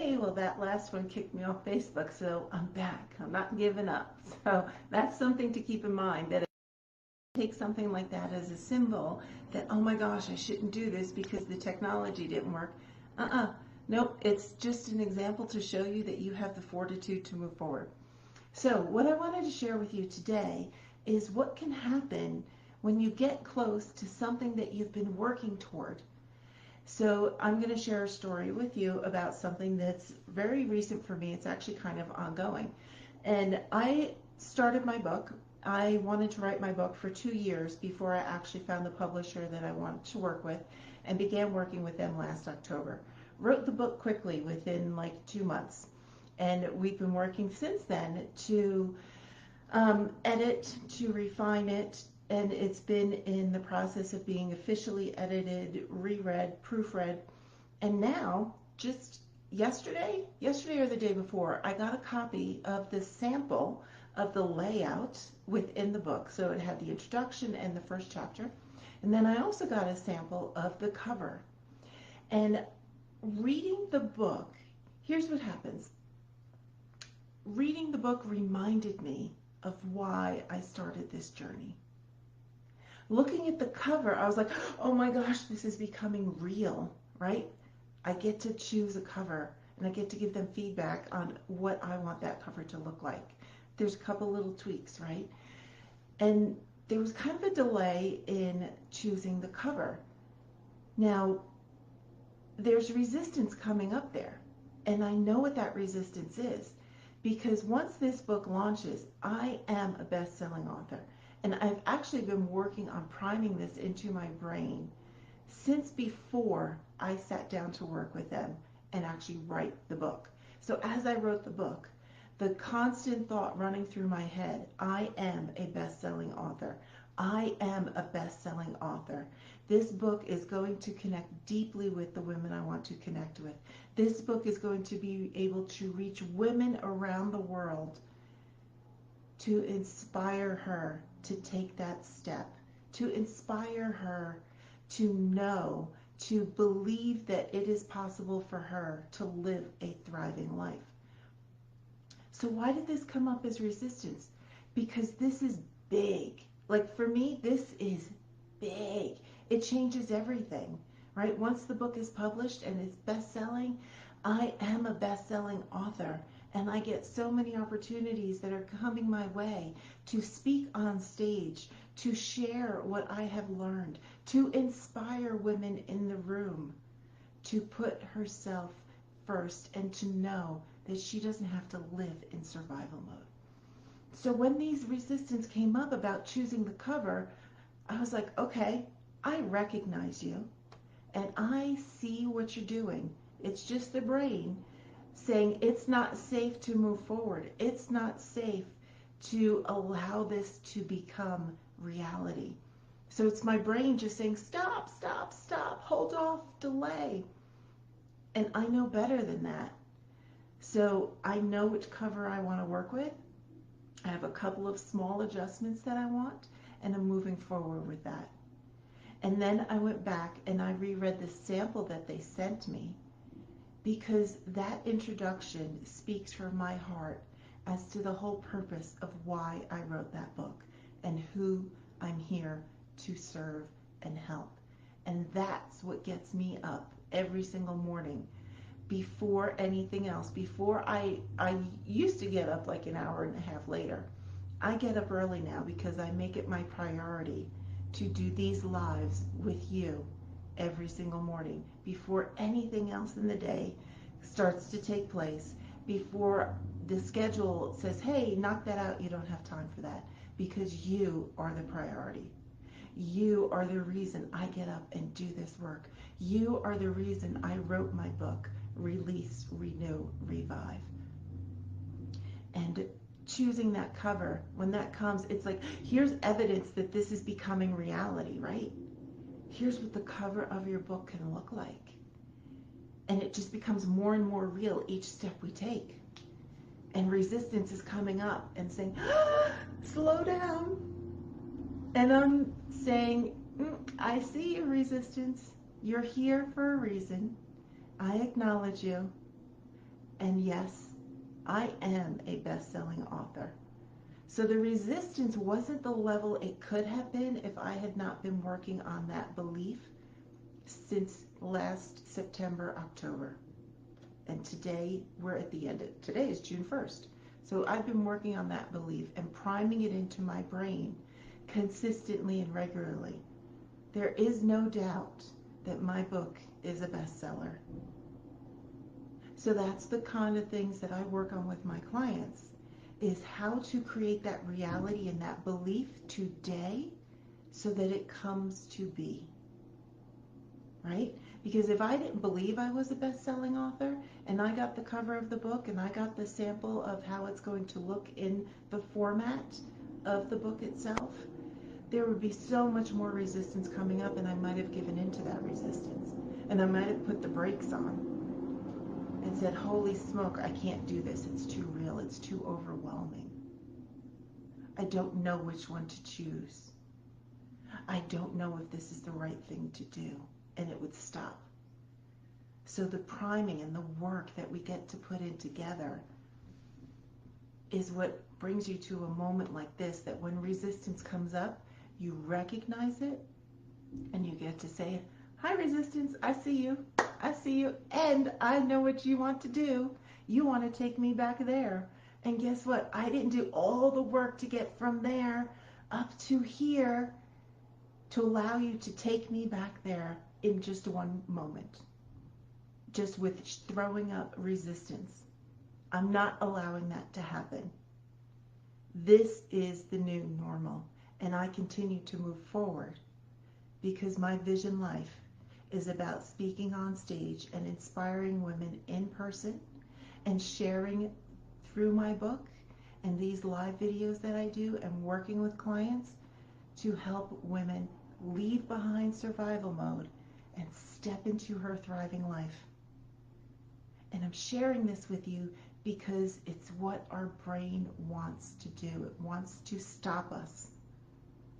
Hey, well, that last one kicked me off Facebook, so I'm back. I'm not giving up. So that's something to keep in mind, that take something like that as a symbol that, oh my gosh, I shouldn't do this because the technology didn't work. Uh-uh. Nope, it's just an example to show you that you have the fortitude to move forward. So what I wanted to share with you today is what can happen when you get close to something that you've been working toward. So I'm going to share a story with you about something that's very recent for me. It's actually kind of ongoing. And I started my book. I wanted to write my book for 2 years before I actually found the publisher that I wanted to work with and began working with them last October. Wrote the book quickly within like 2 months. And we've been working since then to edit, to refine it, and it's been in the process of being officially edited, reread, proofread, and now, just yesterday or the day before, I got a copy of the sample of the layout within the book. So it had the introduction and the first chapter. And then I also got a sample of the cover. And reading the book, here's what happens. Reading the book reminded me of why I started this journey. Looking at the cover, I was like, oh my gosh, this is becoming real, right? I get to choose a cover and I get to give them feedback on what I want that cover to look like. There's a couple little tweaks, right? And there was kind of a delay in choosing the cover. Now, there's resistance coming up there, and I know what that resistance is. Because once this book launches, I am a best-selling author. And I've actually been working on priming this into my brain since before I sat down to work with them and actually write the book. So as I wrote the book, the constant thought running through my head, I am a best-selling author. I am a best-selling author. This book is going to connect deeply with the women I want to connect with. This book is going to be able to reach women around the world, to inspire her to take that step, to inspire her to know, to believe that it is possible for her to live a thriving life. So why did this come up as resistance? Because this is big. Like for me, this is big. It changes everything, right? Once the book is published and it's best-selling, I am a best-selling author, and I get so many opportunities that are coming my way to speak on stage, to share what I have learned, to inspire women in the room to put herself first and to know that she doesn't have to live in survival mode. So when these resistance came up about choosing the cover, I was like, okay, I recognize you and I see what you're doing. It's just the brain saying it's not safe to move forward. It's not safe to allow this to become reality. So it's my brain just saying, stop, stop, stop, hold off, delay. And I know better than that. So I know which cover I want to work with. I have a couple of small adjustments that I want, and I'm moving forward with that. And then I went back and I reread the sample that they sent me, because that introduction speaks from my heart as to the whole purpose of why I wrote that book and who I'm here to serve and help. And that's what gets me up every single morning before anything else. Before I used to get up like an hour and a half later. I get up early now because I make it my priority to do these lives with you every single morning before anything else in the day starts to take place, before the schedule says, hey, knock that out, you don't have time for that, because you are the priority. You are the reason I get up and do this work. You are the reason I wrote my book, Release, Renew, Revive. And choosing that cover, when that comes, it's like, here's evidence that this is becoming reality, right? Here's what the cover of your book can look like. And it just becomes more and more real each step we take. And resistance is coming up and saying, slow down. And I'm saying, I see your resistance. You're here for a reason. I acknowledge you. And yes, I am a best-selling author. So the resistance wasn't the level it could have been if I had not been working on that belief since last September, October. And today we're at the end. Today is June 1st. So I've been working on that belief and priming it into my brain consistently and regularly. There is no doubt that my book is a bestseller. So that's the kind of things that I work on with my clients, is how to create that reality and that belief today so that it comes to be, right? Because if I didn't believe I was a best-selling author and I got the cover of the book and I got the sample of how it's going to look in the format of the book itself, there would be so much more resistance coming up, and I might have given into that resistance. And I might have put the brakes on and said, holy smoke, I can't do this. It's too real. It's too overwhelming. I don't know which one to choose. I don't know if this is the right thing to do. And it would stop. So the priming and the work that we get to put in together is what brings you to a moment like this, that when resistance comes up, you recognize it and you get to say, hi, resistance, I see you. I see you, and I know what you want to do. You want to take me back there. And guess what? I didn't do all the work to get from there up to here to allow you to take me back there in just one moment, just with throwing up resistance. I'm not allowing that to happen. This is the new normal, and I continue to move forward because my vision life is about speaking on stage and inspiring women in person and sharing through my book and these live videos that I do and working with clients to help women leave behind survival mode and step into her thriving life. And I'm sharing this with you because it's what our brain wants to do. It wants to stop us.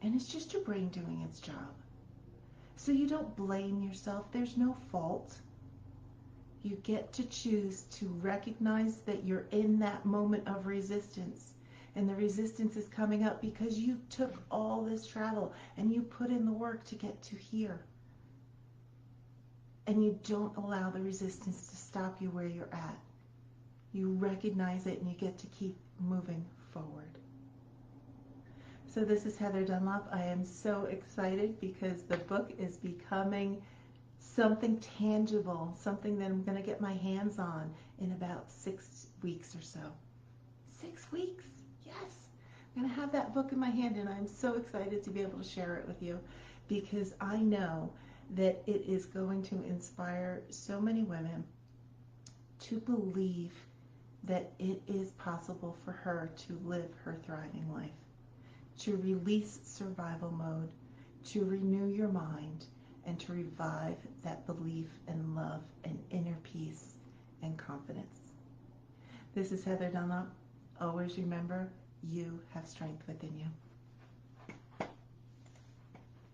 And it's just your brain doing its job. So you don't blame yourself. There's no fault. You get to choose to recognize that you're in that moment of resistance. And the resistance is coming up because you took all this travel and you put in the work to get to here. And you don't allow the resistance to stop you where you're at. You recognize it and you get to keep moving forward. So this is Heather Dunlop. I am so excited because the book is becoming something tangible, something that I'm going to get my hands on in about 6 weeks or so. 6 weeks? Yes. I'm going to have that book in my hand, and I'm so excited to be able to share it with you because I know that it is going to inspire so many women to believe that it is possible for her to live her thriving life, to release survival mode, to renew your mind, and to revive that belief and love and inner peace and confidence. This is Heather Dunlop. Always remember, you have strength within you.